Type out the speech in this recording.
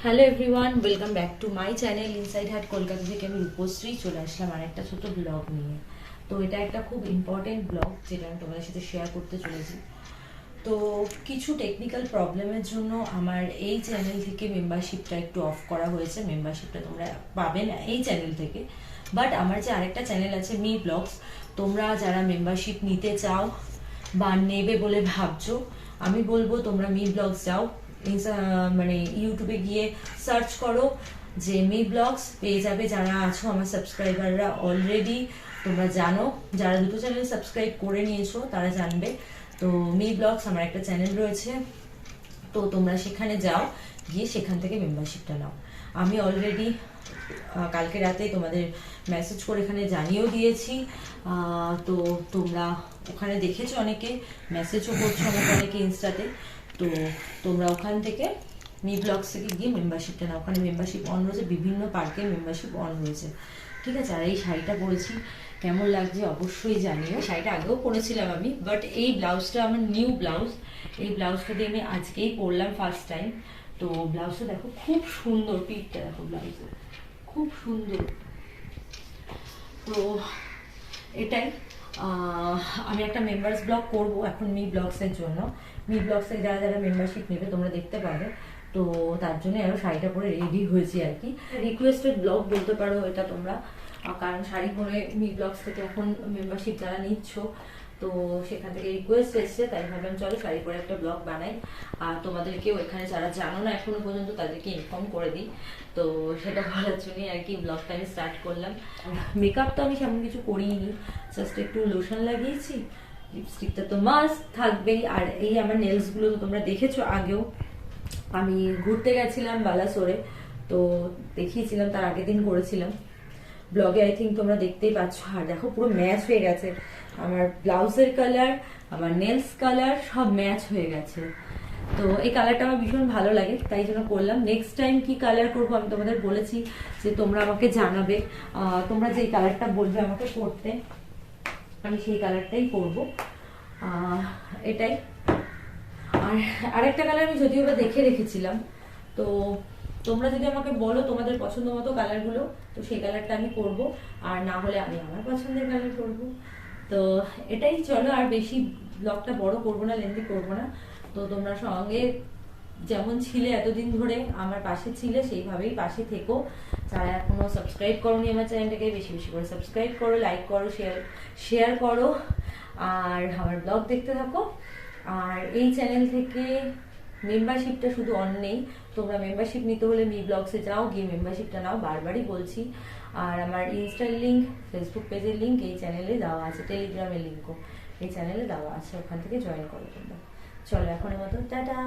Hello everyone, welcome back to my channel inside heart Kolkata থেকে আমি রূপশ্রী চলে আসলাম আর একটা ছোট ব্লগ নিয়ে। তো এটা একটা খুব ইম্পর্টেন্ট ব্লগ যেটা আমি তোমাদের সাথে শেয়ার করতে চলেছি। তো কিছু টেকনিক্যাল প্রবলেমের জন্য আমার এই চ্যানেল থেকে মেম্বারশিপটা একটু অফ করা হয়েছে। মেম্বারশিপটা তোমরা পাবে না এই চ্যানেল থেকে, বাট আমার যে আরেকটা চ্যানেল আছে মি ব্লগস, তোমরা যারা মেম্বারশিপ নিতে চাও বা নেবে বলে ভাবছো, আমি বলবো তোমরা মি ব্লগস যাও, মানে ইউটিউবে গিয়ে সার্চ করো যে মি ব্লগস, পেয়ে যাবে। যারা আছো আমার সাবস্ক্রাইবাররা অলরেডি তোমরা জানো, যারা দুটো চ্যানেল সাবস্ক্রাইব করে নিয়েছো তারা জানবে। তো মি ব্লগস আমার একটা চ্যানেল রয়েছে, তো তোমরা সেখানে যাও, গিয়ে সেখান থেকে মেম্বারশিপটা নাও। আমি অলরেডি কালকে রাতে তোমাদের মেসেজ করে এখানে জানিয়েও দিয়েছি। তো তোমরা ওখানে দেখেছো, অনেকে মেসেজও করছো আমাকে, অনেকে ইনস্টাতে। তো তোমরা ওখান থেকে মি ব্লগস থেকে গিয়ে মেম্বারশিপটা নাও। ওখানে মেম্বারশিপ অন রয়েছে, বিভিন্ন পার্কের মেম্বারশিপ অন রয়েছে, ঠিক আছে। আর এই শাড়িটা পরেছি, কেমন লাগছে অবশ্যই জানিও। শাড়িটা আগেও পরেছিলাম আমি, বাট এই ব্লাউজটা আমার নিউ ব্লাউজ। এই ব্লাউজটা দিয়ে আমি আজকেই পরলাম ফার্স্ট টাইম। তো ব্লাউজটা দেখো, খুব সুন্দর, পিঠটা দেখো ব্লাউজে খুব সুন্দর। তো এটাই আমি একটা মেম্বার্স ব্লগ করব এখন মি ব্লগসের জন্য। মি ব্লগসে যারা যারা মেম্বারশিপ নেবে তোমরা দেখতে পাবে। তো তার জন্য আরও শাড়িটা পরে রেডি হয়েছি আর কি। রিকোয়েস্টেড ব্লগ বলতে পারো এটা তোমরা, কারণ শাড়ি পরে মি ব্লগস থেকে এখন মেম্বারশিপ যারা নিচ্ছ, তো সেখান থেকে রিকোয়েস্ট এসছে, তাই ভাবলাম চলো শাড়ি পরে একটা ব্লগ বানাই। আর তোমাদেরকেও এখানে যারা জানো না এখনো পর্যন্ত তাদেরকে ইনফর্ম করে দিই। তো সেটা বলার জন্যই আর কি ব্লগটা আমি স্টার্ট করলাম। মেকআপ তো আমি সেমন কিছু করিনি, জাস্ট একটু লোশন লাগিয়েছি, লিপস্টিকটা তো মাস্ট থাকবেই। আর এই আমার নেলসগুলো তো তোমরা দেখেছো আগেও, আমি ঘুরতে গেছিলাম বালাসোরে, তো দেখিয়েছিলাম, তার আগের দিন করেছিলাম ব্লগে, আই থিঙ্ক তোমরা দেখতেই পাচ্ছ। আর দেখো পুরো ম্যাচ হয়ে গেছে, আমার ব্লাউজের কালার, আমার নেলস কালার সব ম্যাচ হয়ে গেছে। তো এই কালারটা আমার ভীষণ ভালো লাগে, তাই জন্য করলাম। নেক্সট টাইম কি কালার করবো আমি তোমাদের বলেছি যে তোমরা আমাকে জানাবে, তোমরা যে কালারটা বলবে আমাকে করতে, আমি সেই কালারটাই করবো। এটাই। আর আরেকটা কালার আমি যদিও বা দেখে রেখেছিলাম, তো তোমরা যদি আমাকে বলো তোমাদের পছন্দ মতো কালারগুলো, তো সেই কালারটা আমি করব। আর না হলে আমি আমার পছন্দের কালার করব। তো এটাই, চলো আর বেশি ব্লগটা বড় করবো না, লেন্থি করবো না। তো তোমরা সঙ্গে যেমন ছিলে এতদিন ধরে আমার পাশে ছিলে, সেইভাবেই পাশে থেকো। যারা এখনো সাবস্ক্রাইব করোনি আমার চ্যানেলটাকে, বেশি বেশি করে সাবস্ক্রাইব করো, লাইক করো, শেয়ার করো, আর আমার ব্লগ দেখতে থাকো। আর এই চ্যানেল থেকে মেম্বারশিপটা শুধু অন নেই, তোমরা মেম্বারশিপ নিতে হলে মি ব্লগসে যাও, গিয়ে মেম্বারশিপটা নাও, বারবারই বলছি। আর আমার ইনস্টার লিঙ্ক, ফেসবুক পেজের লিঙ্ক এই চ্যানেলে দেওয়া আছে, টেলিগ্রামের লিঙ্কও এই চ্যানেলে দেওয়া আছে, ওখান থেকে জয়েন করো তোমরা। চলো এখনের মতো টাটা।